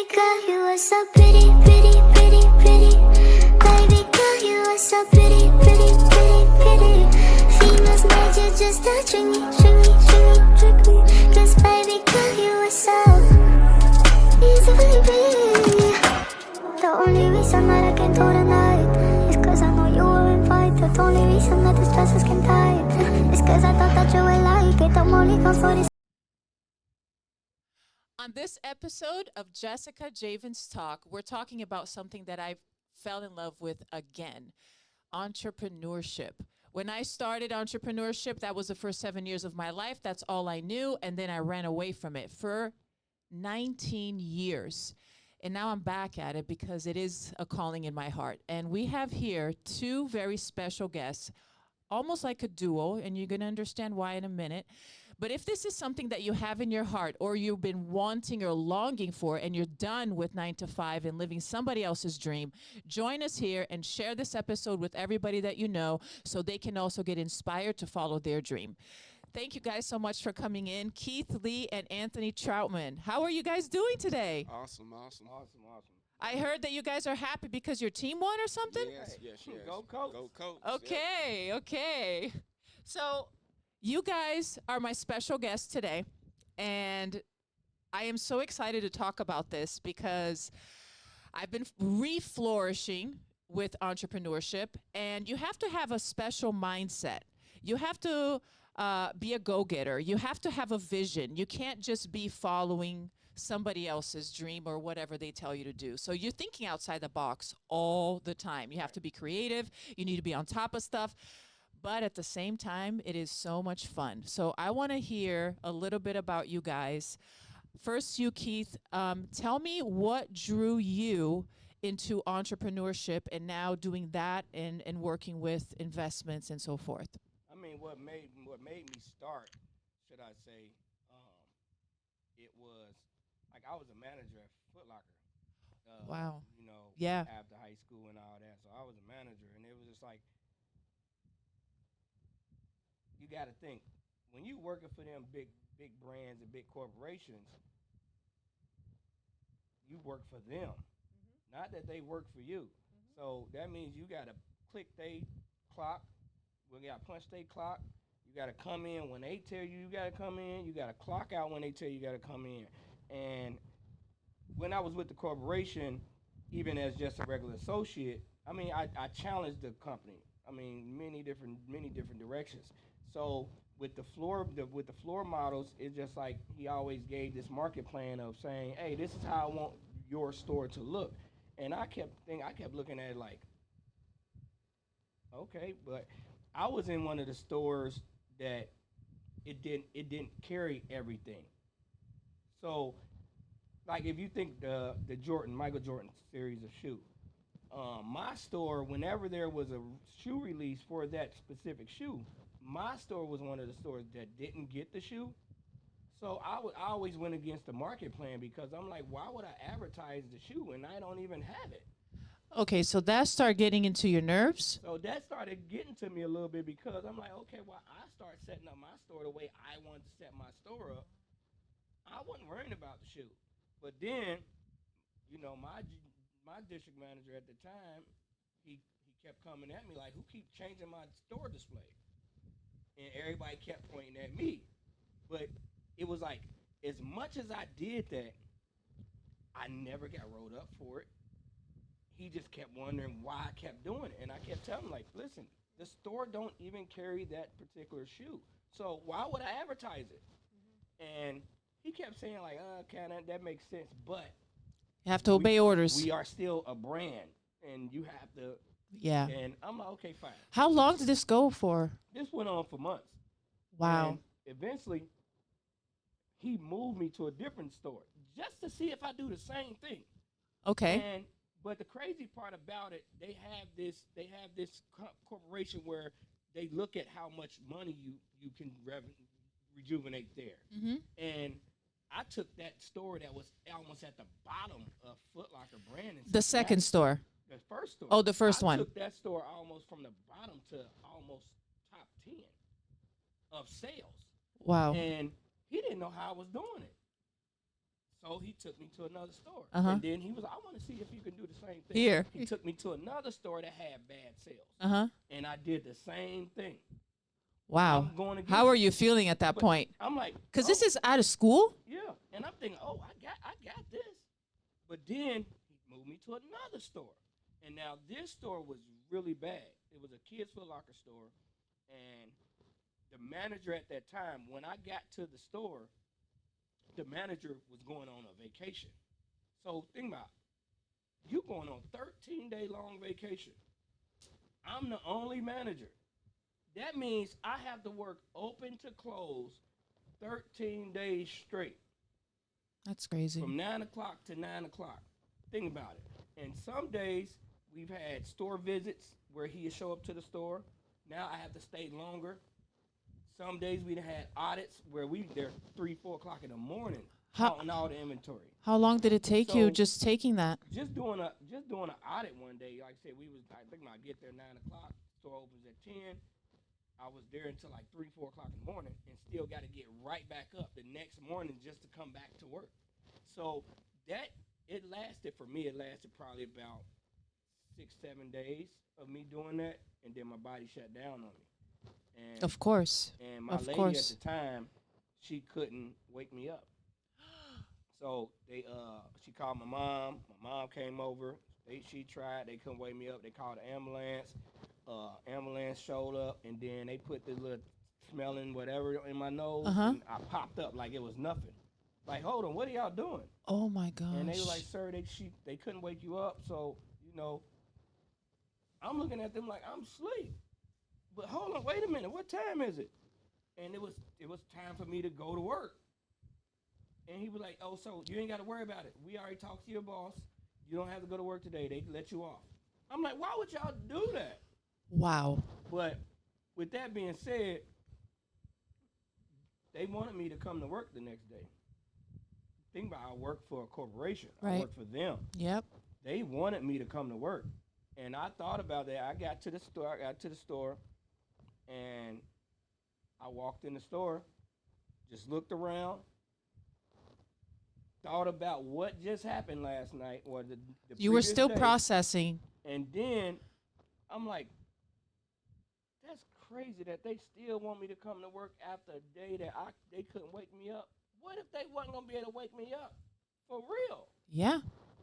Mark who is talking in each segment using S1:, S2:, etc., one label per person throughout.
S1: Baby girl, you are so pretty, pretty, pretty, pretty. Baby girl, you are so pretty, pretty, pretty, pretty. Females made you just to trick me, trick me, trick me, trick me. 'Cause baby girl, you are so easy, baby. The only reason that I can do tonight is 'cause I know you were invited. The only reason that this dress is skin tight is 'cause I thought that you would like it. I'm only come for this.
S2: On this episode of Jessica Javens Talk, we're talking about something that I fell in love with again, entrepreneurship. When I started entrepreneurship, that was the first 7 years of my life. That's all I knew. And then I ran away from it for 19 years. And now I'm back at it because it is a calling in my heart. And we have here two very special guests, almost like a duo, and you're going to understand why in a minute. But if this is something that you have in your heart or you've been wanting or longing for and you're done with 9 to 5 and living somebody else's dream, join us here and share this episode with everybody that you know so they can also get inspired to follow their dream. Thank you guys so much for coming in. Keith Lee and Anthony Troutman. How are you guys doing today?
S3: Awesome.
S2: I heard that you guys are happy because your team won or something?
S3: Yes.
S4: Go Colts.
S3: Go Colts.
S2: Okay. So you guys are my special guests today, and I am so excited to talk about this because I've been re-flourishing with entrepreneurship, and you have to have a special mindset. You have to be a go-getter. You have to have a vision. You can't just be following somebody else's dream or whatever they tell you to do. So you're thinking outside the box all the time. You have to be creative. You need to be on top of stuff. But at the same time, it is so much fun. So I want to hear a little bit about you guys. First, you, Keith, tell me what drew you into entrepreneurship and now doing that and working with investments and so forth.
S4: I mean, what made me start, should I say, it was like I was a manager at Foot Locker.
S2: Wow.
S4: Yeah. After high school and all that, so I was a manager, and it was just like, you got to think, when you working for them big brands and big corporations, you work for them, not that they work for you. So that means you got to click they clock. We got to punch they clock. You got to come in when they tell you got to come in. You got to clock out when they tell you got to come in. And when I was with the corporation, even as just a regular associate, I mean, I challenged the company. I mean, many different directions. So with the floor models, it's just like he always gave this market plan of saying, "Hey, this is how I want your store to look." And I kept looking at it like, okay, but I was in one of the stores that it didn't carry everything. So, like if you think the Michael Jordan series of shoe, my store, whenever there was a shoe release for that specific shoe, my store was one of the stores that didn't get the shoe. So I always went against the market plan because I'm like, why would I advertise the shoe and I don't even have it?
S2: Okay, so that started getting into your nerves?
S4: So that started getting to me a little bit because I'm like, okay, well, I started setting up my store the way I wanted to set my store up. I wasn't worrying about the shoe. But then, my district manager at the time, he kept coming at me like, who keep changing my store display? And everybody kept pointing at me. But it was like, as much as I did that, I never got rolled up for it. He just kept wondering why I kept doing it. And I kept telling him, like, listen, the store don't even carry that particular shoe. So why would I advertise it? And he kept saying, like, that makes sense. But
S2: you have to obey orders.
S4: We are still a brand, and you have to.
S2: Yeah.
S4: And I'm like, okay, fine.
S2: How long did this go for?
S4: This went on for months.
S2: Wow.
S4: And eventually, he moved me to a different store just to see if I do the same thing.
S2: Okay.
S4: But the crazy part about it, they have this corporation where they look at how much money you can rejuvenate there.
S2: Mm-hmm.
S4: And I took that store that was almost at the bottom of Foot Locker brand.
S2: The second store.
S4: The first store.
S2: Oh, the first one.
S4: I took that store almost from the bottom to almost top 10 of sales.
S2: Wow.
S4: And he didn't know how I was doing it. So he took me to another store.
S2: Uh-huh.
S4: And then he was like, I want to see if you can do the same thing.
S2: Here.
S4: He took me to another store that had bad sales.
S2: Uh-huh.
S4: And I did the same thing.
S2: Wow.
S4: I'm going to
S2: How are you feeling at that
S4: But
S2: point?
S4: I'm like,
S2: Because
S4: oh,
S2: this is out of school?
S4: yeah. And I'm thinking, oh, I got this. But then he moved me to another store. And now this store was really bad. It was a kids' Foot Locker store. And the manager at that time, when I got to the store, the manager was going on a vacation. So think about it. You going on 13-day long vacation. I'm the only manager. That means I have to work open to close 13 days straight.
S2: That's crazy.
S4: From 9 o'clock to 9 o'clock. Think about it. And some days we've had store visits where he'd show up to the store. Now I have to stay longer. Some days we'd had audits where we there 3, 4 o'clock in the morning counting all the inventory.
S2: How long did it take you
S4: So-
S2: just taking that?
S4: Just doing an audit one day. Like I said, I think I get there 9 o'clock. Store opens at 10. I was there until like 3, 4 o'clock in the morning, and still got to get right back up the next morning just to come back to work. So it lasted for me. It lasted probably about 6, 7 days of me doing that, and then my body shut down on me. And
S2: Of course.
S4: and my
S2: Of
S4: lady
S2: course.
S4: at the time, she couldn't wake me up. So she called my mom. My mom came over. She tried. They couldn't wake me up. They called the ambulance. Ambulance showed up, and then they put the little smelling whatever in my nose, and I popped up like it was nothing. Like, hold on, what are y'all doing?
S2: Oh my gosh.
S4: And they were like, sir, they couldn't wake you up, so I'm looking at them like I'm asleep. But hold on, wait a minute, what time is it? And it was time for me to go to work. And he was like, oh, so you ain't got to worry about it. We already talked to your boss. You don't have to go to work today. They let you off. I'm like, why would y'all do that?
S2: Wow.
S4: But with that being said, they wanted me to come to work the next day. Think about it, I work for a corporation.
S2: Right.
S4: I work for them.
S2: Yep.
S4: They wanted me to come to work. And I thought about that. I got to the store, and I walked in the store, just looked around, thought about what just happened last night or the
S2: You were
S4: previous
S2: still
S4: day.
S2: processing.
S4: And then I'm like, that's crazy that they still want me to come to work after a day that they couldn't wake me up. What if they wasn't going to be able to wake me up? For real.
S2: Yeah.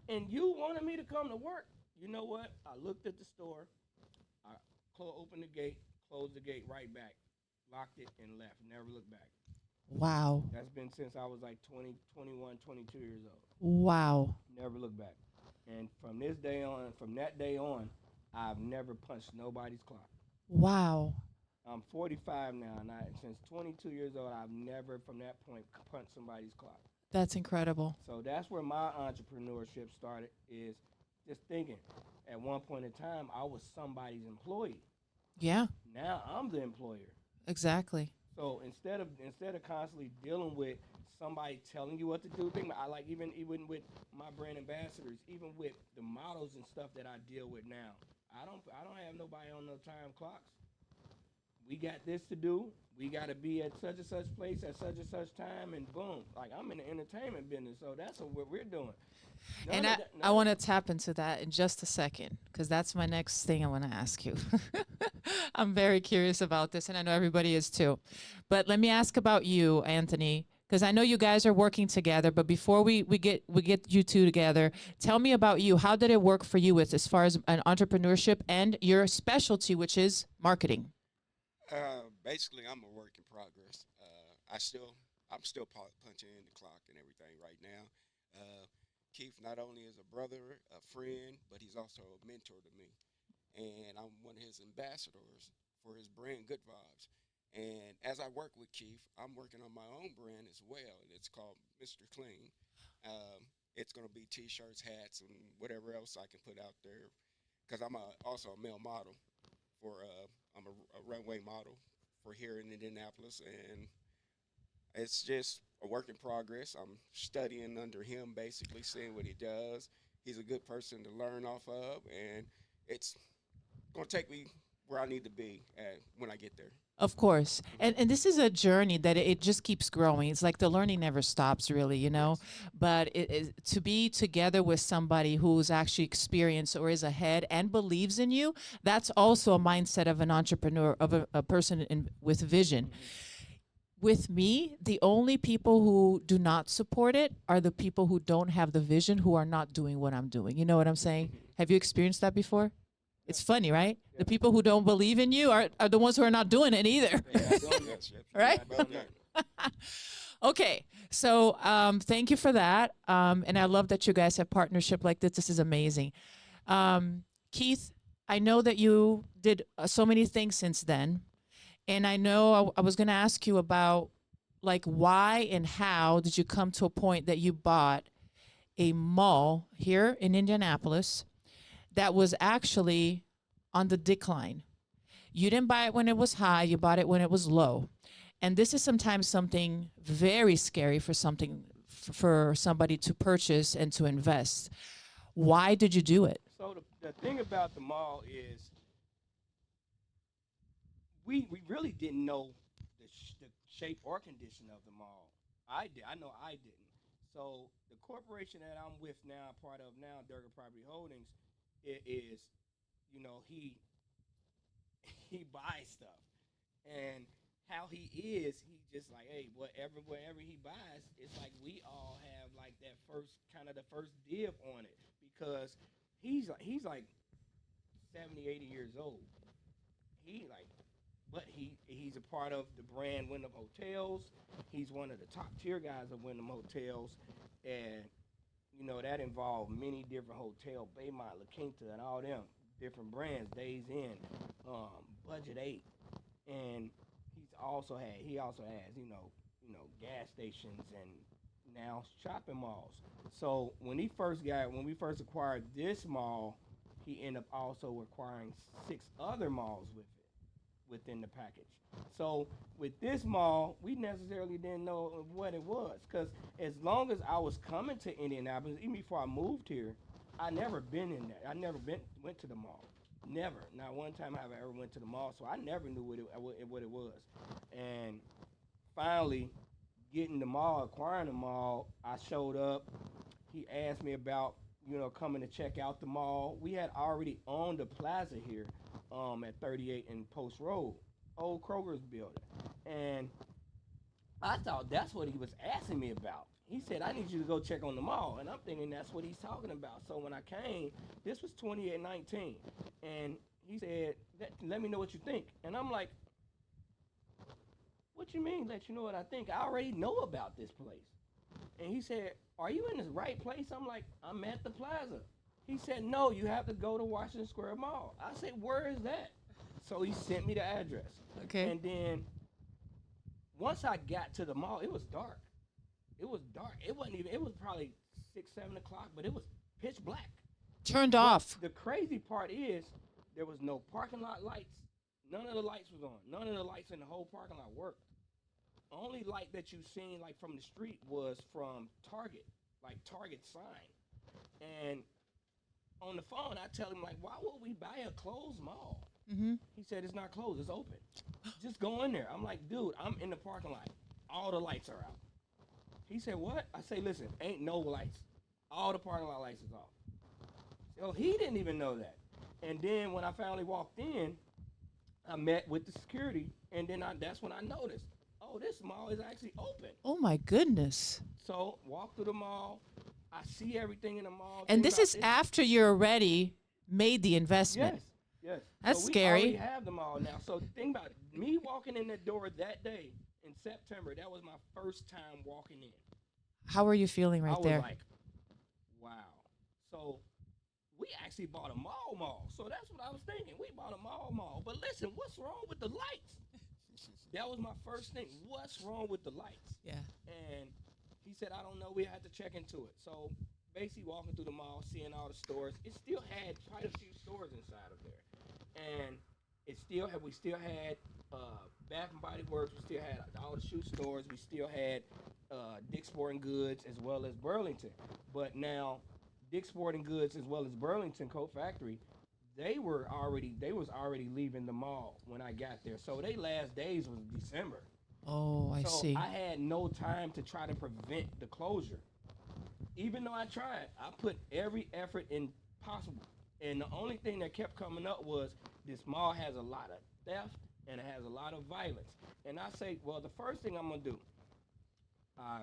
S4: And you wanted me to come to work. You know what? I looked at the store. I opened the gate, closed the gate right back, locked it, and left. Never looked back.
S2: Wow.
S4: That's been since I was like 20, 21, 22 years old.
S2: Wow.
S4: Never looked back. And from that day on, I've never punched nobody's clock.
S2: Wow.
S4: I'm 45 now, and since 22 years old, I've never, from that point, punched somebody's clock.
S2: That's incredible.
S4: So that's where my entrepreneurship started, is just thinking. At one point in time, I was somebody's employee.
S2: Yeah.
S4: Now I'm the employer.
S2: Exactly.
S4: So instead of constantly dealing with somebody telling you what to do, I like even with my brand ambassadors, even with the models and stuff that I deal with now, I don't have nobody on no time clocks. We got this to do. We got to be at such and such place at such and such time, and boom. Like, I'm in the entertainment business, so that's what we're doing.
S2: And I want to tap into that in just a second, because that's my next thing I want to ask you. I'm very curious about this, and I know everybody is too. But let me ask about you, Anthony, because I know you guys are working together. But before we get you two together, tell me about you. How did it work for you as far as an entrepreneurship and your specialty, which is marketing?
S3: Basically, I'm a work in progress. I'm still punching in the clock and everything right now. Keith not only is a brother, a friend, but he's also a mentor to me. And I'm one of his ambassadors for his brand, Good Vibes. And as I work with Keith, I'm working on my own brand as well, and it's called Mr. Clean. It's going to be T-shirts, hats, and whatever else I can put out there, because I'm also a male model. I'm a runway model for here in Indianapolis, and it's just a work in progress. I'm studying under him, basically, seeing what he does. He's a good person to learn off of, and it's going to take me where I need to be when I get there.
S2: Of course. And this is a journey that it just keeps growing. It's like the learning never stops really, you know.
S3: Yes.
S2: But it is to be together with somebody who's actually experienced or is ahead and believes in you, that's also a mindset of an entrepreneur, of a person with vision. With me, the only people who do not support it are the people who don't have the vision, who are not doing what I'm doing. You know what I'm saying? Have you experienced that before? It's funny, right?
S4: Yeah.
S2: The people who don't believe in you are the ones who are not doing it either.
S4: They're not doing that.
S3: Yes, yep.
S2: Right?
S3: Well done.
S2: Okay, so thank you for that, and I love that you guys have partnership like this. This is amazing. Keith, I know that you did so many things since then, and I know I was going to ask you about like why and how did you come to a point that you bought a mall here in Indianapolis that was actually on the decline. You didn't buy it when it was high, you bought it when it was low. And this is sometimes something very scary for for somebody to purchase and to invest. Why did you do it?
S4: So the thing about the mall is we really didn't know the shape or condition of the mall. I did. I know I didn't. So the corporation that I'm with now, part of now, Durga Property Holdings, it is, he buys stuff, and how he is, he just like, hey, wherever he buys, it's like we all have like that first kind of the first dib on it because he's like 70, 80 years old. He like but he's a part of the brand Wyndham Hotels. He's one of the top tier guys of Wyndham Hotels, and that involved many different hotels, Baymont, La Quinta, and all them different brands. Days Inn, Budget 8, and he also has gas stations and now shopping malls. So when we first acquired this mall, he ended up also acquiring 6 other malls with it within the package. So with this mall, we necessarily didn't know what it was because as long as I was coming to Indianapolis, even before I moved here, I never been in there. I never went to the mall. Never. Not one time have I ever went to the mall, so I never knew what it was. And finally, getting the mall, acquiring the mall, I showed up. He asked me about coming to check out the mall. We had already owned the plaza here at 38 and Post Road, old Kroger's building. And I thought that's what he was asking me about. He said, I need you to go check on the mall. And I'm thinking that's what he's talking about. So when I came, this was 2819. And he said, let me know what you think. And I'm like, what you mean let you know what I think? I already know about this place. And he said, are you in the right place? I'm like, I'm at the plaza. He said, no, you have to go to Washington Square Mall. I said, where is that? So he sent me the address.
S2: Okay.
S4: And then once I got to the mall, it was dark. It was dark. It was probably 6, 7 o'clock, but it was pitch black.
S2: Turned off.
S4: The crazy part is there was no parking lot lights. None of the lights was on. None of the lights in the whole parking lot worked. Only light that you seen like from the street was from Target, like Target sign. And on the phone, I tell him like, why would we buy a closed mall?
S2: Mm-hmm.
S4: He said it's not closed, it's open. Just go in there. I'm like, dude, I'm in the parking lot. All the lights are out. He said, what? I say, listen, ain't no lights. All the parking lot lights is off. So he didn't even know that. And then when I finally walked in, I met with the security, and then that's when I noticed, oh, this mall is actually open.
S2: Oh my goodness.
S4: So walk through the mall. I see everything in the mall.
S2: And this is after you already made the investment.
S4: Yes, yes.
S2: That's
S4: so we
S2: scary.
S4: already have them all now. So think about it. Me walking in the door that day in September, that was my first time walking in.
S2: How are you feeling right
S4: I was
S2: there?
S4: like, wow. So we actually bought a mall. So that's what I was thinking. We bought a mall. But listen, what's wrong with the lights? That was my first thing. What's wrong with the lights?
S2: Yeah.
S4: And he said, I don't know. We had to check into it. So basically walking through the mall, seeing all the stores, it still had quite a few stores inside of there. And we still had Bath and Body Works. We still had all the shoe stores. We still had Dick's Sporting Goods as well as Burlington. But now Dick's Sporting Goods as well as Burlington Coat Factory, they was already leaving the mall when I got there. So they last days was December.
S2: Oh, I
S4: So
S2: see.
S4: I had no time to try to prevent the closure. Even though I tried, I put every effort in possible. And the only thing that kept coming up was this mall has a lot of theft and it has a lot of violence. And I say, well, the first thing I'm gonna do, I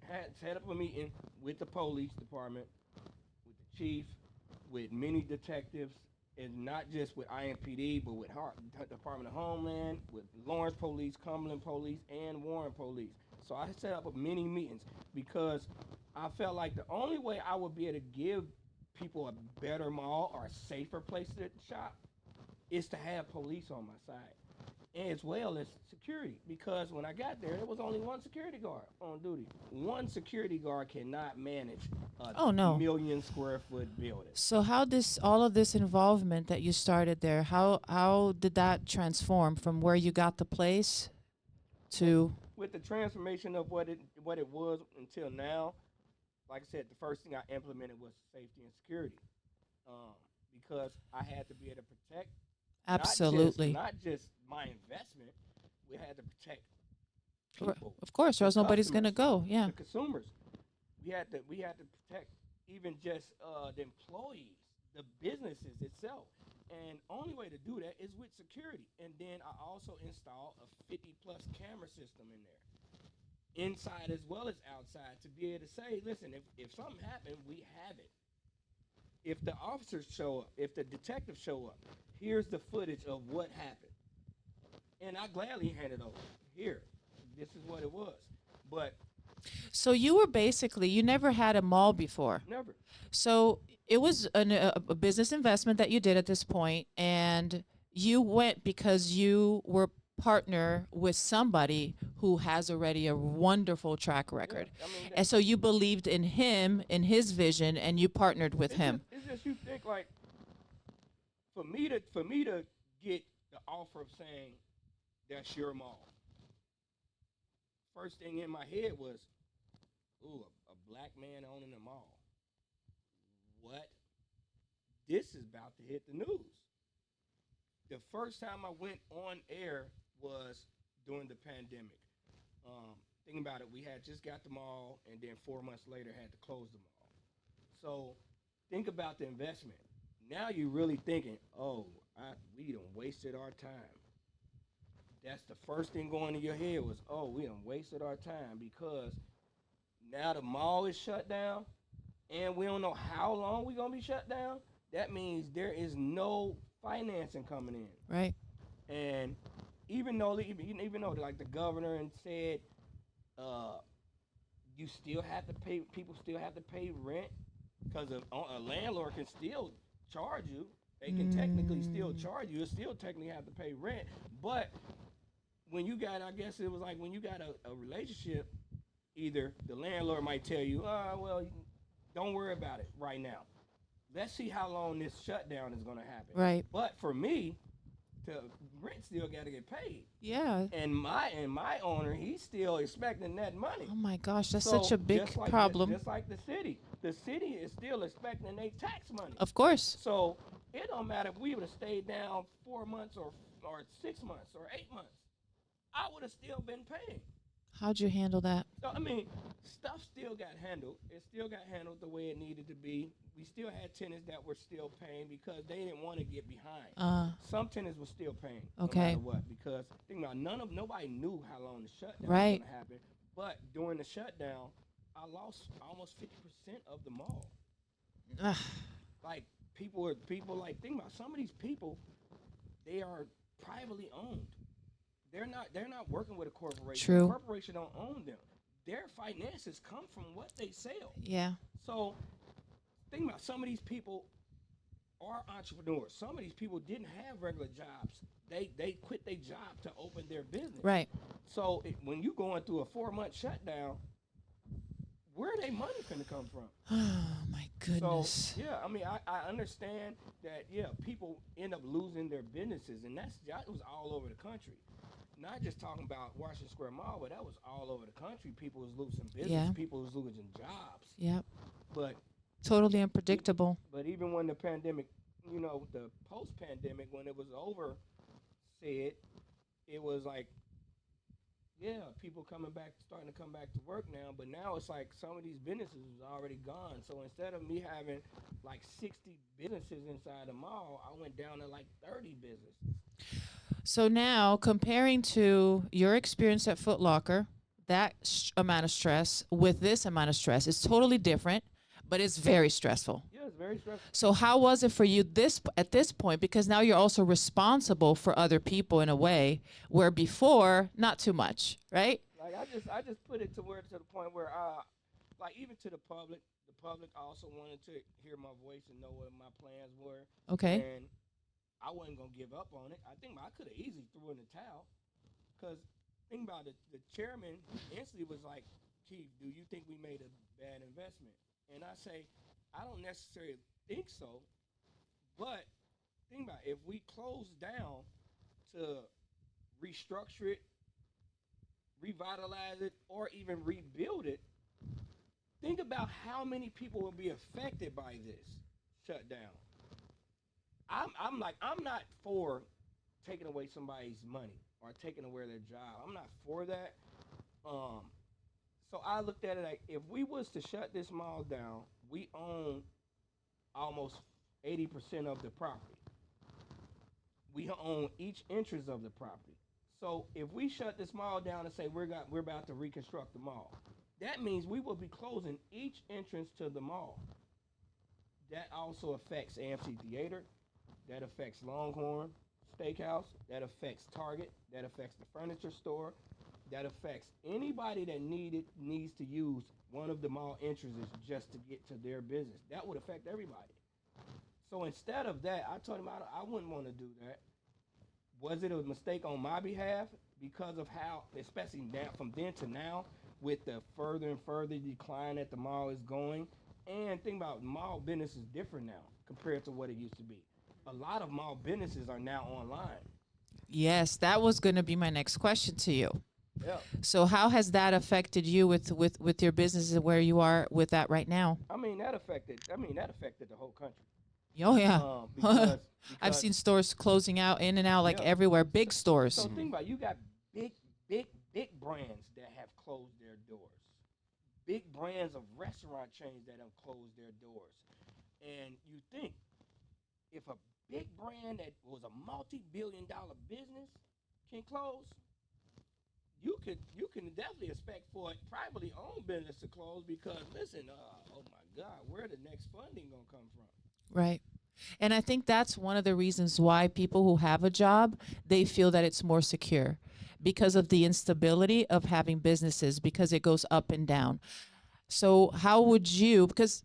S4: had set up a meeting with the police department, with the chief, with many detectives, and not just with IMPD, but with Department of Homeland, with Lawrence Police, Cumberland Police, and Warren Police. So I set up many meetings because I felt like the only way I would be able to give people a better mall or a safer place to shop is to have police on my side, as well as security. Because when I got there was only one security guard on duty. One security guard cannot manage a
S2: Oh, no.
S4: million square foot building.
S2: So how this all of this involvement that you started there, how did that transform from where you got the place to
S4: With the transformation of what it was until now, like I said, the first thing I implemented was safety and security, because I had to be able to protect
S2: absolutely?
S4: not just my investment. We had to protect
S2: R-
S4: people,
S2: Of course, or
S4: the
S2: else nobody's gonna
S4: customers,
S2: go. Yeah.
S4: the consumers. We had to protect even just the employees, the businesses itself. And only way to do that is with security. And then I also installed a 50 plus camera system in there, inside as well as outside, to be able to say, listen, if something happened, we have it. If the officers show up, if the detectives show up, here's the footage of what happened. And I gladly hand it over. Here, this is what it was. But
S2: So you were basically you never had a mall before.
S4: never.
S2: So it was a business investment that you did at this point, and you went because you were partner with somebody who has already a wonderful track record.
S4: I mean,
S2: And so you believed in him, in his vision, and you partnered with him.
S4: It's just you think like, for me to get the offer of saying that's your mall. First thing in my head was, ooh, a black man owning a mall. What? This is about to hit the news. The first time I went on air was during the pandemic. Thinking about it, we had just got the mall, and then 4 months later had to close the mall. So think about the investment. Now you're really thinking, oh, we done wasted our time. That's the first thing going to your head was, oh, we done wasted our time, because now the mall is shut down, and we don't know how long we're going to be shut down. That means there is no financing coming in.
S2: Right.
S4: And even though like the governor and said, you still have to pay, people still have to pay rent, because a landlord can still charge you. They can technically still charge you. You still technically have to pay rent. But when you got, I guess it was like when you got a relationship, either the landlord might tell you, well, don't worry about it right now. Let's see how long this shutdown is going to happen.
S2: Right.
S4: But for me, the rent still got to get paid.
S2: Yeah.
S4: And my owner, he's still expecting that money.
S2: Oh my gosh, that's
S4: So
S2: such a big
S4: just like
S2: problem.
S4: Just like the city is still expecting their tax money.
S2: Of course.
S4: So it don't matter if we would have stayed down 4 months or 6 months or 8 months. I would have still been paying.
S2: How'd you handle that?
S4: So I mean, stuff still got handled. It still got handled the way it needed to be. We still had tenants that were still paying because they didn't want to get behind. Some tenants were still paying,
S2: Okay.
S4: no matter what. Because think about it, nobody knew how long the shutdown
S2: Right.
S4: was going to happen. But during the shutdown, I lost almost 50% of the mall.
S2: Ugh.
S4: Like people like think about it, some of these people, they are privately owned. They're not working with a corporation.
S2: True.
S4: The corporation don't own them. Their finances come from what they sell.
S2: Yeah.
S4: So think about it, some of these people are entrepreneurs. Some of these people didn't have regular jobs. They quit their job to open their business.
S2: Right.
S4: So when you going through a 4-month shutdown, where are they money finna come from?
S2: Oh my goodness.
S4: So yeah, I mean I understand that people end up losing their businesses, and that was all over the country. Not just talking about Washington Square Mall, but that was all over the country. People was losing business.
S2: Yeah.
S4: People was losing jobs.
S2: Yep.
S4: But
S2: Totally unpredictable.
S4: But even when the pandemic, the post pandemic when it was over, said it was like, yeah, people coming back, starting to come back to work now. But now it's like some of these businesses is already gone. So instead of me having like 60 businesses inside the mall, I went down to like 30 businesses.
S2: So now, comparing to your experience at Foot Locker, that amount of stress with this amount of stress is totally different, but it's very stressful.
S4: Yeah, it's very stressful.
S2: So how was it for you this at this point? Because now you're also responsible for other people in a way where before not too much, right?
S4: Like I just put it to the point where like even to the public also wanted to hear my voice and know what my plans were.
S2: Okay.
S4: And I wasn't gonna give up on it. I think I could have easily threw in the towel. Cause think about it, the chairman instantly was like, "Keith, do you think we made a bad investment?" And I say, I don't necessarily think so, but think about it, if we close down to restructure it, revitalize it, or even rebuild it, think about how many people will be affected by this shutdown. I'm not for taking away somebody's money or taking away their job. I'm not for that. Um, so I looked at it like if we was to shut this mall down, we own almost 80% of the property. We own each interest of the property. So if we shut this mall down and say we're about to reconstruct the mall, that means we will be closing each entrance to the mall. That also affects AMC Theater. That affects Longhorn Steakhouse. That affects Target. That affects the furniture store. That affects anybody that needs to use one of the mall entrances just to get to their business. That would affect everybody. So instead of that, I told him I wouldn't want to do that. Was it a mistake on my behalf because of how, especially now from then to now, with the further and further decline that the mall is going? And think about mall business is different now compared to what it used to be. A lot of mall businesses are now online.
S2: Yes, that was going to be my next question to you.
S4: Yeah.
S2: So how has that affected you with your business and where you are with that right now?
S4: That affected the whole country.
S2: Oh yeah.
S4: Because
S2: I've seen stores closing out in and out like
S4: Yeah.
S2: everywhere, big stores.
S4: So think about it, you got big brands that have closed their doors. Big brands of restaurant chains that have closed their doors. And you think if a big brand that was a multi-billion-dollar business can close, you can definitely expect for a privately owned business to close because listen, oh my God, where the next funding gonna come from?
S2: Right. And I think that's one of the reasons why people who have a job, they feel that it's more secure because of the instability of having businesses because it goes up and down. So how would you, because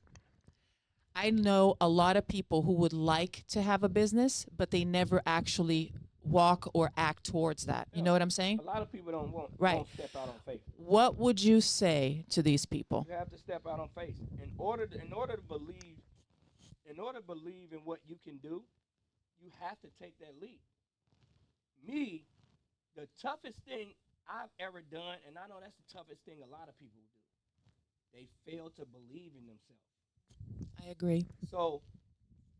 S2: I know a lot of people who would like to have a business, but they never actually walk or act towards that. You know what I'm saying?
S4: A lot of people
S2: Right.
S4: won't step out on faith.
S2: What would you say to these people?
S4: You have to step out on faith in order to believe in what you can do. You have to take that leap. Me, the toughest thing I've ever done, and I know that's the toughest thing a lot of people do. They fail to believe in themselves.
S2: I agree.
S4: So,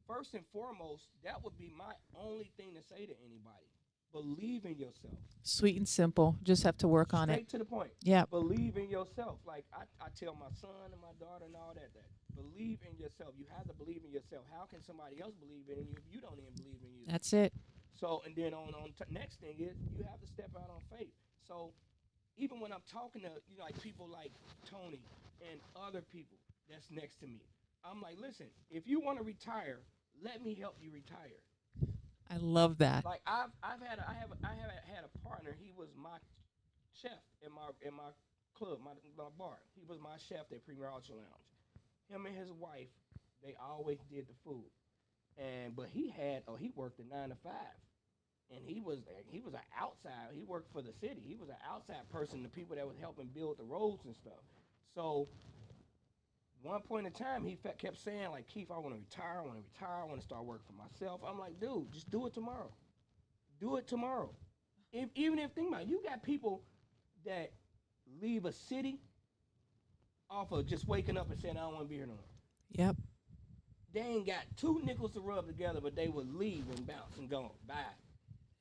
S4: first and foremost, that would be my only thing to say to anybody. Believe in yourself.
S2: Sweet and simple. Just have to work on it.
S4: Straight to the point.
S2: Yeah.
S4: Believe in yourself. Like I tell my son and my daughter and all that believe in yourself. You have to believe in yourself. How can somebody else believe in you if you don't even believe in you?
S2: That's it.
S4: So, and then next thing is you have to step out on faith. So, even when I'm talking to like people like Tony and other people that's next to me, I'm like, listen, if you want to retire, let me help you retire.
S2: I love that.
S4: Like I have had a partner. He was my chef in my club, my bar. He was my chef at Premier Ultra Lounge. Him and his wife, they always did the food. But he worked a 9 to 5. And he was an outside. He worked for the city. He was an outside person, the people that was helping build the roads and stuff. So one point in time, he kept saying, like, Keith, I want to retire. I want to start working for myself. I'm like, dude, just do it tomorrow. Do it tomorrow. Even if, think about it, you got people that leave a city off of just waking up and saying, I don't want to be here no more.
S2: Yep.
S4: they ain't got 2 nickels to rub together, but they would leave and bounce and go, bye.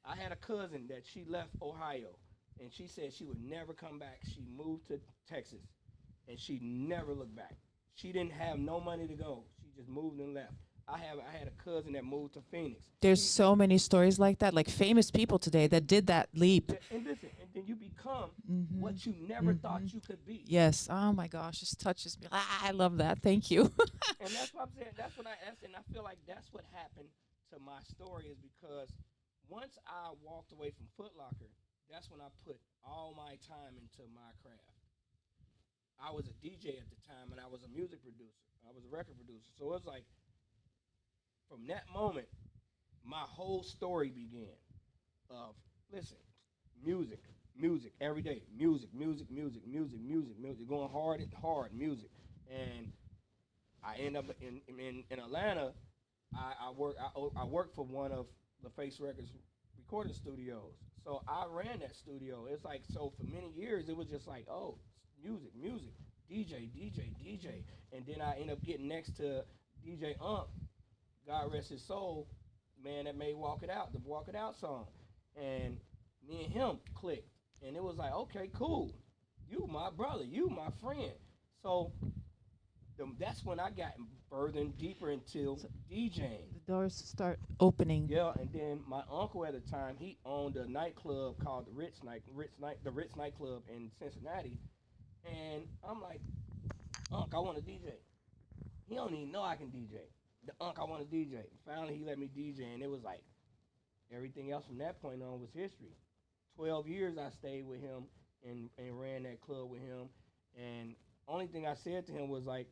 S4: I had a cousin that she left Ohio, and she said she would never come back. She moved to Texas, and she never looked back. She didn't have no money to go. She just moved and left. I had a cousin that moved to Phoenix.
S2: There's so many stories like that, like famous people today that did that leap.
S4: And listen, and then you become
S2: Mhm.
S4: what you never thought you could be.
S2: Yes. Oh my gosh, this touches me. I love that. Thank you.
S4: And that's what I'm saying. That's what and I feel like that's what happened to my story is because once I walked away from Foot Locker, that's when I put all my time into my craft. I was a DJ at the time, and I was a music producer. I was a record producer. So it was like, from that moment, my whole story began. Of listen, music, every day, music, going hard and hard music, and I end up in Atlanta. I work for one of the Face Records recording studios. So I ran that studio. It's like, so for many years it was just like, oh, music, DJ, and then I end up getting next to DJ God rest his soul, man that made Walk It Out, the Walk It Out song, and me and him clicked, and it was like, okay, cool, you my brother, you my friend. So that's when I got further and deeper into DJing.
S2: The doors start opening.
S4: Yeah, and then my uncle at the time, he owned a nightclub called the Ritz nightclub in Cincinnati, and I'm like, Unc, I want to DJ. He don't even know I can DJ. The Unc, I want to DJ. Finally, he let me DJ, and it was like everything else from that point on was history. 12 years I stayed with him and ran that club with him, and only thing I said to him was like,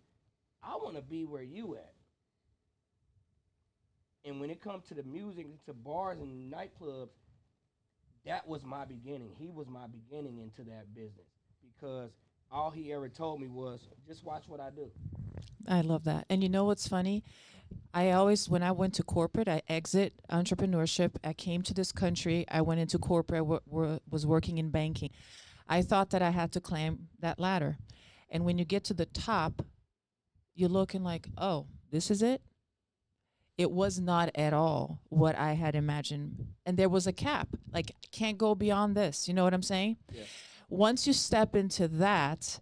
S4: I want to be where you at. And when it comes to the music, to bars and nightclubs, that was my beginning. He was my beginning into that business because all he ever told me was, just watch what I do.
S2: I love that. And you know what's funny? I always, when I went to corporate, I exit entrepreneurship. I came to this country. I went into corporate, was working in banking. I thought that I had to climb that ladder. And when you get to the top, you're looking like, oh, this is it? It was not at all what I had imagined. And there was a cap. Like, can't go beyond this. You know what I'm saying?
S4: Yeah.
S2: Once you step into that,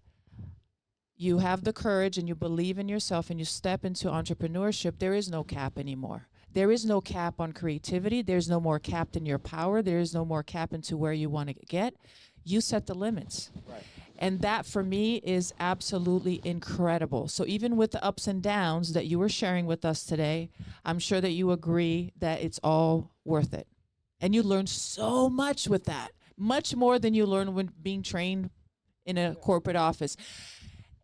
S2: you have the courage and you believe in yourself and you step into entrepreneurship, there is no cap anymore. There is no cap on creativity. There's no more cap in your power. There is no more cap into where you want to get. You set the limits.
S4: Right.
S2: And that for me is absolutely incredible. So even with the ups and downs that you were sharing with us today, I'm sure that you agree that it's all worth it. And you learn so much with that, much more than you learn when being trained in a corporate office.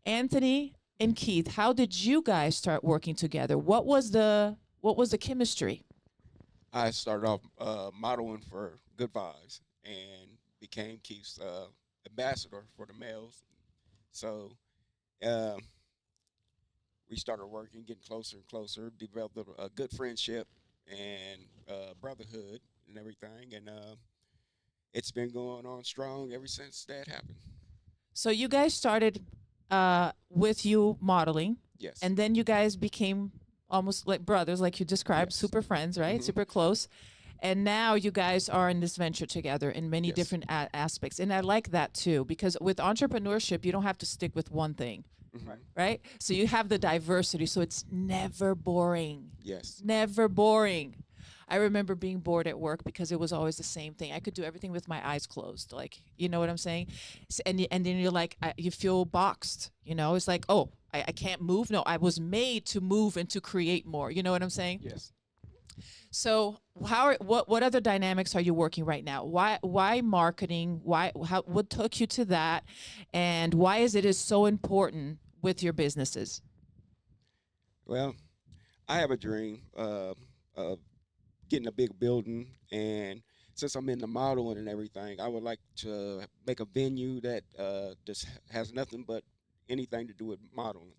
S2: Anthony and Keith, how did you guys start working together? What was the chemistry?
S3: I started off modeling for Good Vibes and became Keith's ambassador for the males. So we started working, getting closer and closer, developed a good friendship and brotherhood and everything. And it's been going on strong ever since that happened.
S2: So you guys started with you modeling.
S3: Yes.
S2: And then you guys became almost like brothers, like you described,
S3: Yes.
S2: super friends, right?
S3: Mhm.
S2: Super close. And now you guys are in this venture together in many
S3: Yes.
S2: different aspects. And I like that too, because with entrepreneurship, you don't have to stick with one thing,
S3: Mhm.
S2: right? So you have the diversity. So it's never boring.
S3: Yes.
S2: Never boring. I remember being bored at work because it was always the same thing. I could do everything with my eyes closed. Like, you know what I'm saying? And then you're like, you feel boxed, you know? It's like, oh, I can't move. No, I was made to move and to create more. You know what I'm saying?
S3: Yes.
S2: So what other dynamics are you working right now? Why marketing? What took you to that? And why is so important with your businesses?
S3: Well, I have a dream of getting a big building, and since I'm in the modeling and everything, I would like to make a venue that just has nothing but anything to do with modeling.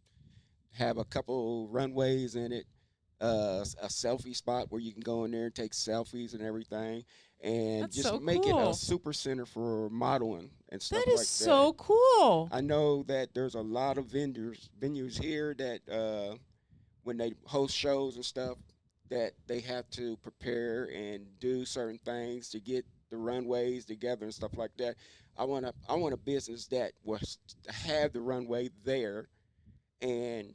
S3: Have a couple runways in it, a selfie spot where you can go in there and take selfies and everything, and
S2: That's
S3: just
S2: so
S3: make it
S2: cool.
S3: a super center for modeling and stuff
S2: That
S3: like
S2: is so cool.
S3: I know that there's a lot of venues here that when they host shows and stuff, that they have to prepare and do certain things to get the runways together and stuff like that. I want a business that will have the runway there, and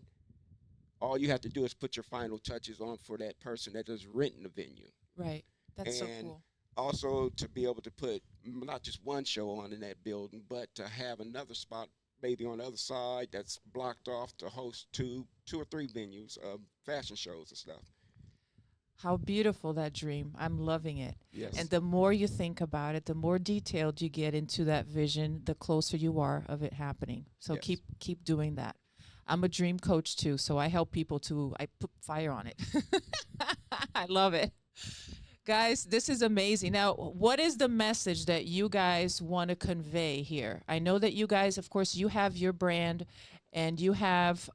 S3: all you have to do is put your final touches on for that person that is renting the venue.
S2: Right. That's so
S3: And
S2: cool.
S3: also to be able to put not just one show on in that building, but to have another spot maybe on the other side that's blocked off to host two or three venues of fashion shows and stuff.
S2: How beautiful that dream. I'm loving it.
S3: Yes.
S2: And the more you think about it, the more detailed you get into that vision, the closer you are of it happening. So
S3: Yes.
S2: keep doing that. I'm a dream coach too, so I help people to I put fire on it. I love it. Guys, this is amazing. Now, what is the message that you guys want to convey here? I know that you guys, of course, you have your brand and you have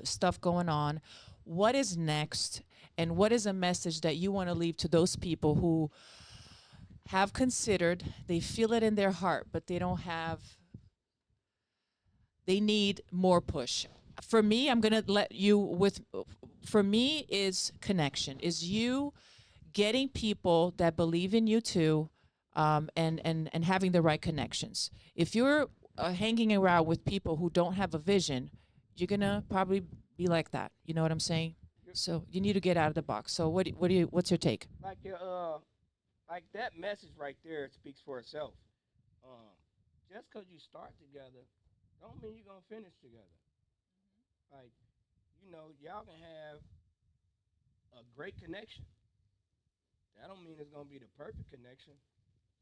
S2: stuff going on. What is next? And what is a message that you want to leave to those people who have considered, they feel it in their heart, but they don't have, they need more push? For me, I'm going to let you with, for me is connection, is you getting people that believe in you too, and having the right connections. If you're hanging around with people who don't have a vision, you're gonna probably be like that. You know what I'm saying? So you need to get out of the box. So what's your take?
S4: Like your like that message right there speaks for itself. Um, just because you start together, don't mean you're gonna finish together. Like, y'all can have a great connection. That don't mean it's gonna be the perfect connection.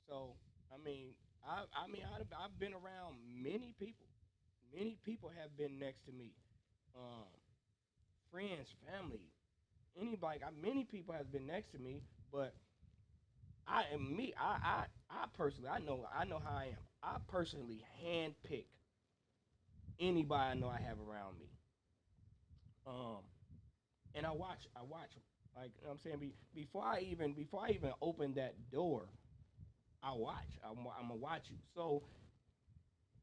S4: So, I've been around many people. Many people have been next to me. Um, Friends, family, anybody. Many people has been next to me, but I am me. I personally, I know how I am. I personally handpick anybody I know I have around me. Um, and I watch 'em. Like, you know what I'm saying, before I even open that door, I watch. I'm gonna watch you. So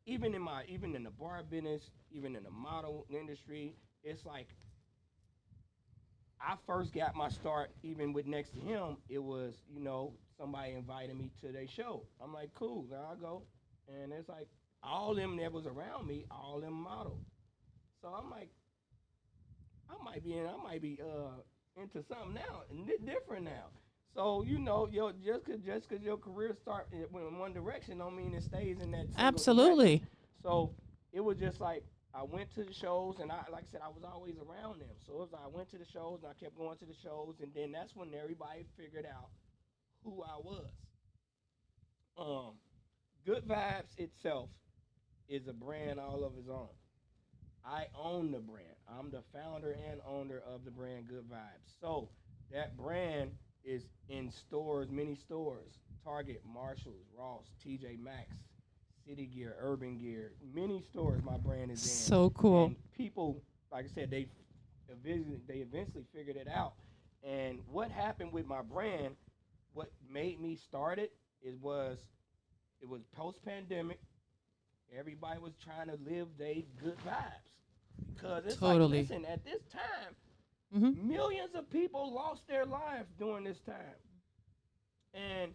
S4: even in the bar business, even in the model industry, it's like I first got my start. Even with next to him, it was somebody invited me to their show. I'm like, cool, there I go, and it's like all them that was around me, all them model. So I'm like, I might be into something now, different now. So just cause your career start in one direction, don't mean it stays in that single
S2: Absolutely.
S4: direction. So it was just like I went to the shows, and like I said, I was always around them. So it was like I went to the shows, and I kept going to the shows, and then that's when everybody figured out who I was. Um, Good Vibes itself is a brand all of its own. I own the brand. I'm the founder and owner of the brand Good Vibes. So that brand is in stores, many stores: Target, Marshalls, Ross, TJ Maxx, City Gear, Urban Gear. Many stores my brand is in.
S2: So cool.
S4: And people, like I said, they eventually figured it out. And what happened with my brand, what made me start it, it was post pandemic. Everybody was trying to live their good vibes because it's
S2: Totally.
S4: like, listen, at this time,
S2: Mm-hmm.
S4: millions of people lost their lives during this time, and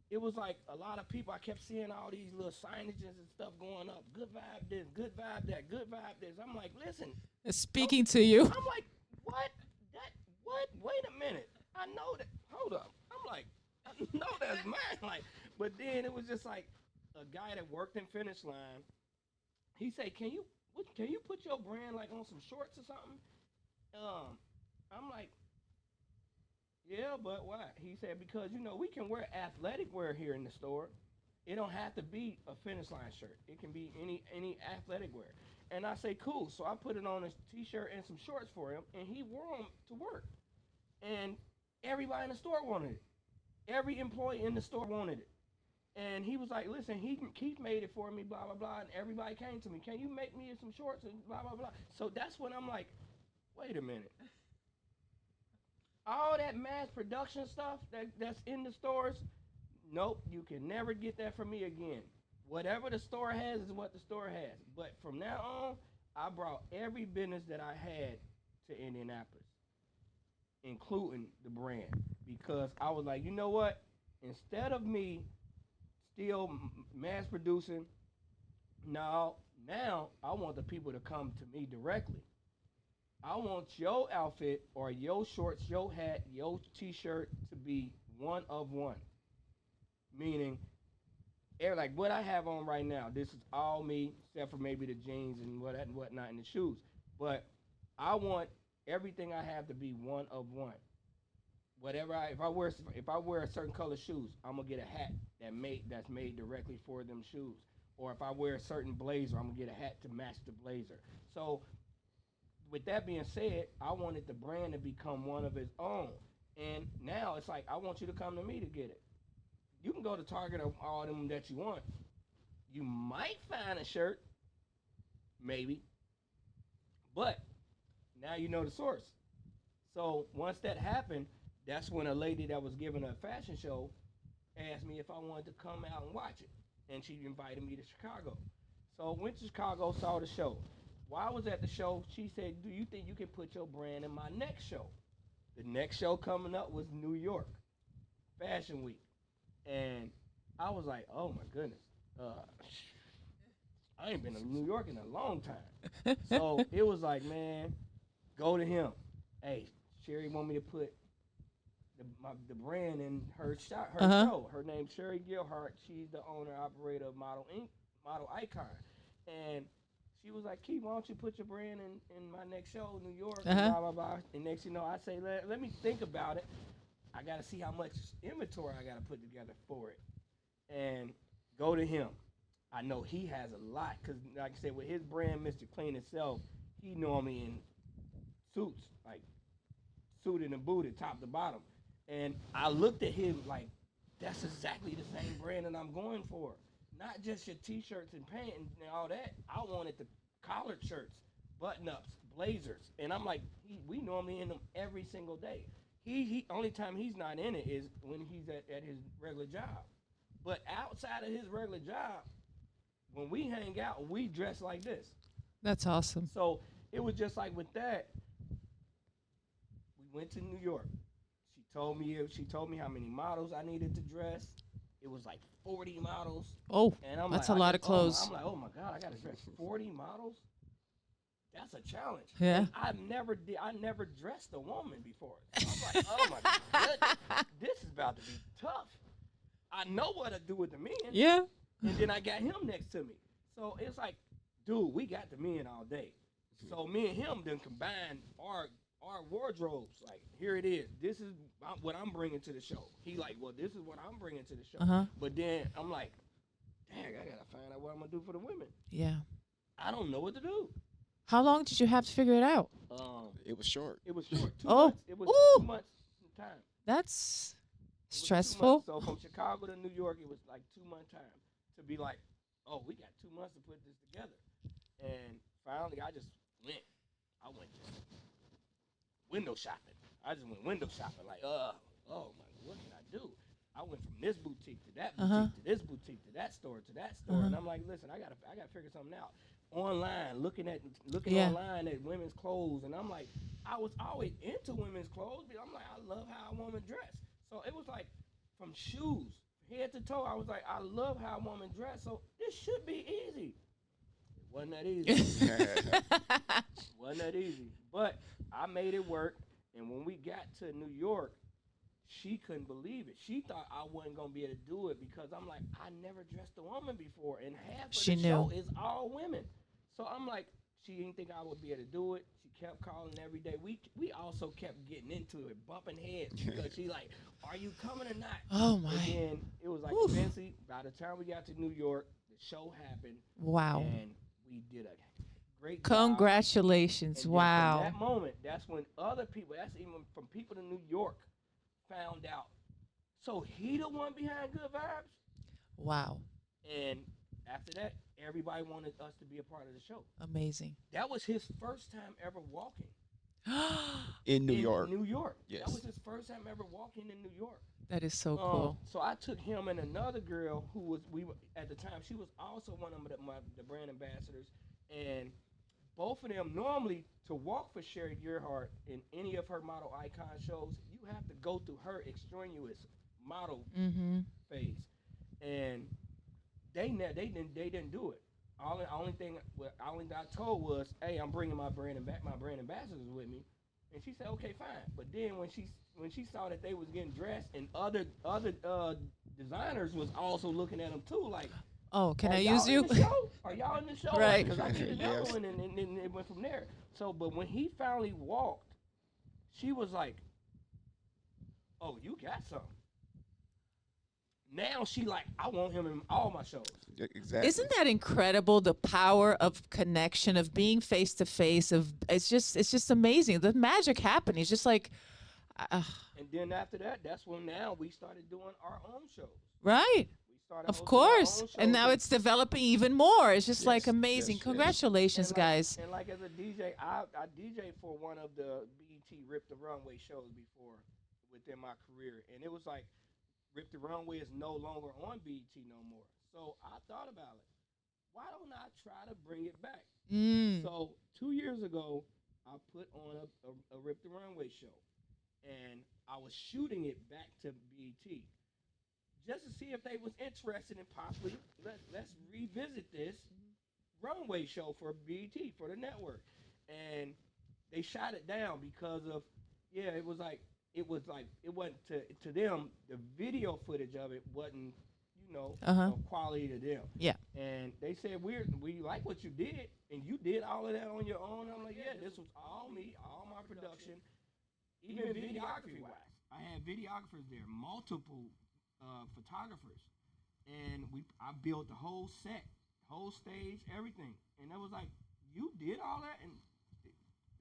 S4: it was like a lot of people. I kept seeing all these little signages and stuff going up. Good vibe this, good vibe that, good vibe this. I'm like, listen,
S2: It's speaking to you.
S4: I'm like, what? That what? Wait a minute. I know that. Hold up. I'm like, I know that's mine. Like, but then it was just like a guy that worked in Finish Line. He said, can you put your brand like on some shorts or something? I'm like, yeah, but why? He said, because we can wear athletic wear here in the store. It don't have to be a Finish Line shirt. It can be any athletic wear. And I say, cool. So I put it on a t-shirt and some shorts for him, and he wore them to work. And everybody in the store wanted it. Every employee in the store wanted it. And he was like, listen, Keith made it for me, blah, blah, blah. And everybody came to me, can you make me some shorts and blah, blah, blah. So that's when I'm like, wait a minute. All that mass production stuff that's in the stores, nope, you can never get that from me again. Whatever the store has is what the store has. But from now on, I brought every business that I had to Indianapolis, including the brand, because I was like, you know what? Instead of me still mass producing, now I want the people to come to me directly. I want your outfit or your shorts, your hat, your t-shirt to be one of one. Meaning, like what I have on right now, this is all me, except for maybe the jeans and whatnot and the shoes. But I want everything I have to be one of one. Whatever if I wear a certain color shoes, I'm gonna get a hat that's made directly for them shoes. Or if I wear a certain blazer, I'm gonna get a hat to match the blazer. So with that being said, I wanted the brand to become one of its own. And now it's like I want you to come to me to get it. You can go to Target or all them that you want. You might find a shirt, maybe, but now you know the source. So once that happened, that's when a lady that was giving a fashion show asked me if I wanted to come out and watch it, and she invited me to Chicago. So I went to Chicago, saw the show. While I was at the show, she said, "Do you think you can put your brand in my next show?" The next show coming up was New York Fashion Week. And I was like, oh my goodness. I ain't been to New York in a long time. So it was like, man, go to him. Hey, Sherry want me to put the brand in her show. Her name's Sherry Gilhart. She's the owner, operator of Model Inc., Model Icon. And she was like, Keith, why don't you put your brand in my next show, New York, and blah, blah, blah. And next you know, I say, let me think about it. I got to see how much inventory I got to put together for it. And go to him. I know he has a lot because, like I said, with his brand, Mr. Clean itself, he normally in suits, like suited and booted, top to bottom. And I looked at him like, that's exactly the same brand that I'm going for. Not just your T-shirts and pants and all that. I wanted the collared shirts, button-ups, blazers. And I'm like, we normally in them every single day. He only time he's not in it is when he's at his regular job. But outside of his regular job, when we hang out, we dress like this.
S2: That's awesome.
S4: So it was just like with that, we went to New York. She told me how many models I needed to dress. It was like 40 models.
S2: Oh,
S4: and I'm
S2: that's
S4: like,
S2: a lot of clothes.
S4: I'm like, oh my God, I gotta dress 40 models? That's a challenge.
S2: Yeah.
S4: I never dressed a woman before. So I'm like, oh my goodness, this is about to be tough. I know what to do with the men.
S2: Yeah.
S4: And then I got him next to me. So it's like, dude, we got the men all day. So me and him then combined our wardrobes. Like, here it is. This is what I'm bringing to the show. He like, well, this is what I'm bringing to the show. But then I'm like, dang, I got to find out what I'm going to do for the women.
S2: Yeah.
S4: I don't know what to do.
S2: How long did you have to figure it out?
S3: It was short.
S4: It was short. 2
S2: Oh.
S4: months. It was
S2: Ooh.
S4: 2 months time.
S2: That's
S4: It was 2
S2: stressful.
S4: months. So from Chicago to New York, it was like 2 month time to be like, oh, we got 2 months to put this together. And finally, I just went. I went just window shopping. I just went window shopping. Like, oh my, what can I do? I went from this boutique to that boutique to this boutique to that store to that store, and I'm like, listen, I gotta figure something out. Online, looking online at women's clothes, and I'm like, I was always into women's clothes, but I'm like, I love how a woman dress. So it was like from shoes, head to toe. I was like, I love how a woman dress. So this should be easy. It wasn't that easy. Wasn't that easy. But I made it work. And when we got to New York, she couldn't believe it. She thought I wasn't gonna be able to do it because I'm like, I never dressed a woman before, and half of
S2: She
S4: the
S2: knew.
S4: show is all women. So I'm like, she didn't think I would be able to do it. She kept calling every day. We also kept getting into it, bumping heads because she like, are you coming or not?
S2: Oh my.
S4: And then it was like,
S2: Oof.
S4: fancy. By the time we got to New York, the show happened.
S2: Wow.
S4: And we did a great job.
S2: Congratulations.
S4: And then
S2: Wow.
S4: from that moment, that's when other people, that's even from people in New York, found out. So he the one behind Good Vibes?
S2: Wow.
S4: And after that, everybody wanted us to be a part of the show.
S2: Amazing.
S4: That was his first time ever walking.
S3: In New York.
S4: New York.
S3: Yes.
S4: That was his first time ever walking in New York.
S2: That is so cool.
S4: So I took him and another girl who was, at the time, she was also one of the brand ambassadors. And both of them normally to walk for Sherry Gearhart in any of her model icon shows, you have to go through her extraneous model
S2: Mm-hmm.
S4: phase, and they didn't do it. Only thing I told was, hey, I'm bringing my brand ambassadors with me, and she said, okay, fine. But then when she saw that they was getting dressed and other designers was also looking at them too, like,
S2: Oh, can
S4: are
S2: I
S4: y'all
S2: use
S4: in
S2: you?
S4: the show? Are y'all in the show?
S2: Right.
S4: Because I did another
S3: Yes.
S4: one, and it went from there. So, but when he finally walked, she was like, "Oh, you got something." Now she like, I want him in all my shows.
S3: Exactly.
S2: Isn't that incredible? The power of connection, of being face to face, of it's just amazing. The magic happening. It's just like, uh,
S4: And then after that, that's when now we started doing our own shows.
S2: right.
S4: We started
S2: Of
S4: hosting our
S2: course.
S4: own shows,
S2: And now it's developing even more. It's just like
S3: Yes,
S2: amazing.
S3: yes, yes.
S2: Congratulations,
S4: and like,
S2: guys.
S4: And like as a DJ, I DJ for one of the BET Rip the Runway shows before within my career, and it was like Rip the Runway is no longer on BET no more. So I thought about it. Why don't I try to bring it back?
S2: Mm.
S4: So 2 years ago, I put on a Rip the Runway show, and I was shooting it back to BET just to see if they was interested in possibly let's revisit this runway show for BET for the network, and they shot it down because of it was like it wasn't to them, the video footage of it wasn't
S2: Uh-huh.
S4: of quality to them.
S2: Yeah.
S4: And they said we like what you did, and you did all of that on your own. I'm like, yeah, this was all me, all my production, even videography wise. I had videographers there, multiple photographers, and I built the whole set, whole stage, everything. And it was like, you did all that, and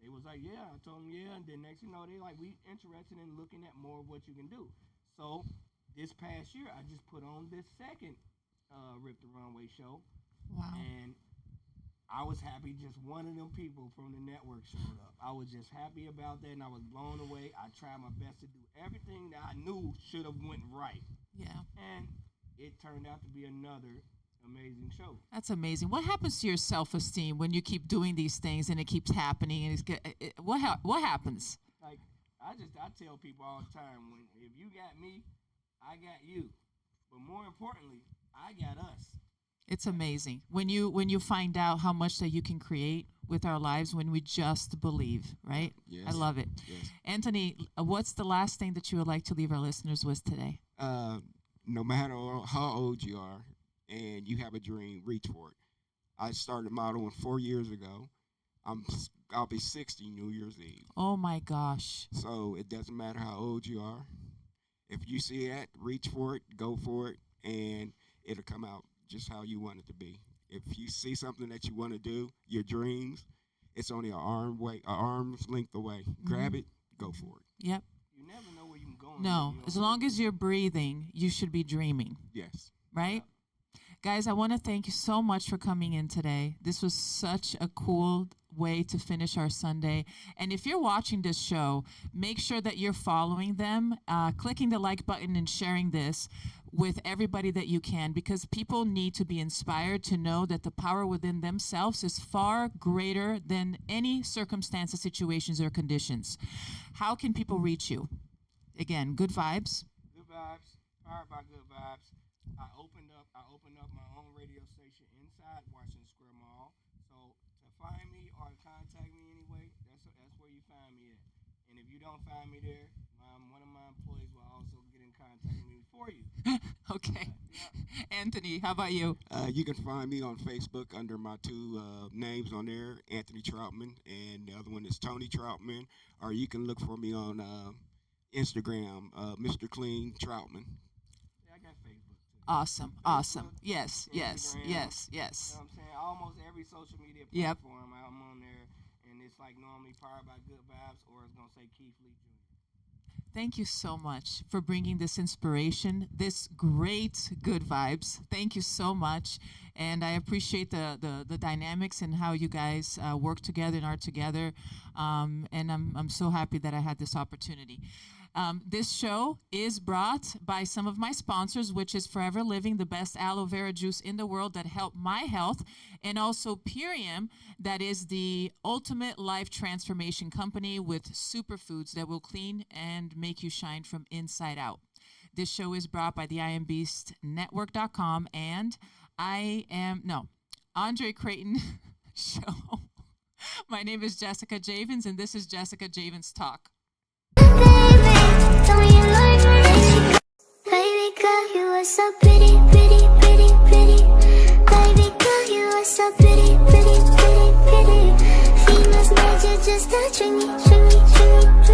S4: they was like, yeah. I told them, yeah. And then next, they like, we interested in looking at more of what you can do. So this past year, I just put on this second Rip the Runway show,
S2: Wow.
S4: and I was happy just one of them people from the network showed up. I was just happy about that, and I was blown away. I tried my best to do everything that I knew should have went right,
S2: Yeah.
S4: and it turned out to be another amazing show.
S2: That's amazing. What happens to your self-esteem when you keep doing these things and it keeps happening? And what happens?
S4: Like I tell people all the time, if you got me, I got you, but more importantly, I got us.
S2: It's amazing when you find out how much that you can create with our lives when we just believe, right?
S3: Yes.
S2: I love it.
S3: Yes.
S2: Anthony, what's the last thing that you would like to leave our listeners with today?
S3: No matter how old you are and you have a dream, reach for it. I started modeling 4 years ago. I'll be 60 New Year's Eve.
S2: Oh my gosh.
S3: So it doesn't matter how old you are. If you see that, reach for it, go for it, and it'll come out just how you want it to be. If you see something that you want to do, your dreams, it's only an arm's length away. Grab it, go for it.
S2: Yep.
S4: You never know where you can go.
S2: No, as long as you're breathing, you should be dreaming,
S3: Yes.
S2: right? Guys, I want to thank you so much for coming in today. This was such a cool way to finish our Sunday. And if you're watching this show, make sure that you're following them, clicking the like button and sharing this with everybody that you can, because people need to be inspired to know that the power within themselves is far greater than any circumstances, situations, or conditions. How can people reach you? Again, Good Vibes.
S4: Good vibes, powered by Good Vibes. I opened up my own radio station inside Washington Square Mall. So to find me or contact me anyway, that's where you find me at. And if you don't find me there, one of my employees will also get in contact with me for you.
S2: Okay. Anthony, how about you?
S3: You can find me on Facebook under my two names on there, Anthony Troutman, and the other one is Tony Troutman. Or you can look for me on Instagram, Mr. Clean Troutman.
S4: Yeah, I got Facebook too.
S2: Awesome. Awesome. Yes, yes,
S4: Instagram.
S2: yes,
S4: You
S2: yes.
S4: know what I'm saying? Almost every social media
S2: Yep.
S4: platform I'm on there, and it's like normally powered by Good Vibes, or it's gonna say Keith Lee Jr.
S2: Thank you so much for bringing this inspiration, this great good vibes. Thank you so much. And I appreciate the dynamics and how you guys work together and are together. And I'm so happy that I had this opportunity. This show is brought by some of my sponsors, which is Forever Living, the best aloe vera juice in the world that helped my health, and also Purium, that is the ultimate life transformation company with superfoods that will clean and make you shine from inside out. This show is brought by the IamBeastNetwork.com and Andre Creighton Show. My name is Jessica Javens, and this is Jessica Javens Talk.
S1: Baby girl, you are so pretty, pretty, pretty, pretty. Baby girl, you are so pretty, pretty, pretty, pretty. Females made you just to treat me, treat me, treat me, treat me.